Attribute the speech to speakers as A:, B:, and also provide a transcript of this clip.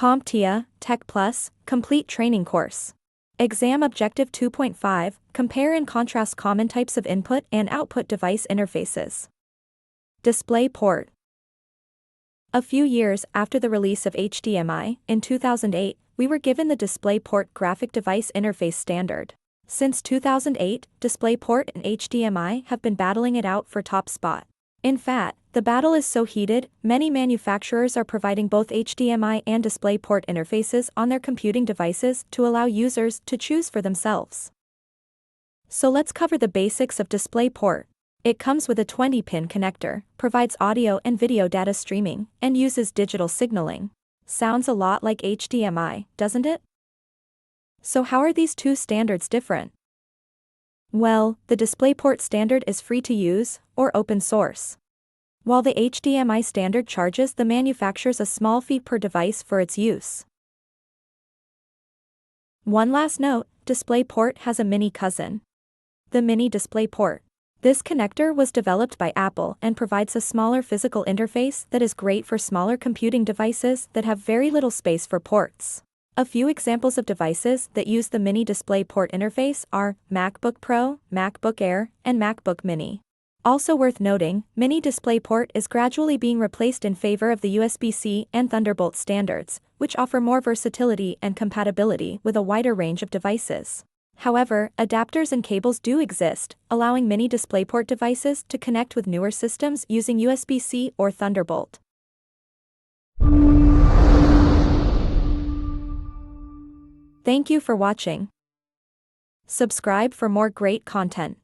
A: CompTIA Tech Plus Complete Training Course. Exam Objective 2.5 Compare and contrast common types of input and output device interfaces. DisplayPort. A few years after the release of HDMI, in 2008, we were given the DisplayPort graphic device interface standard. Since 2008, DisplayPort and HDMI have been battling it out for top spot. In fact, the battle is so heated, many manufacturers are providing both HDMI and DisplayPort interfaces on their computing devices to allow users to choose for themselves. So let's cover the basics of DisplayPort. It comes with a 20-pin connector, provides audio and video data streaming, and uses digital signaling. Sounds a lot like HDMI, doesn't it? So how are these two standards different? Well, the DisplayPort standard is free to use, or open source, while the HDMI standard charges the manufacturers a small fee per device for its use. One last note, DisplayPort has a mini cousin. The Mini DisplayPort. This connector was developed by Apple and provides a smaller physical interface that is great for smaller computing devices that have very little space for ports. A few examples of devices that use the Mini DisplayPort interface are MacBook Pro, MacBook Air, and MacBook Mini. Also worth noting, Mini DisplayPort is gradually being replaced in favor of the USB-C and Thunderbolt standards, which offer more versatility and compatibility with a wider range of devices. However, adapters and cables do exist, allowing Mini DisplayPort devices to connect with newer systems using USB-C or Thunderbolt. Thank you for watching. Subscribe for more great content.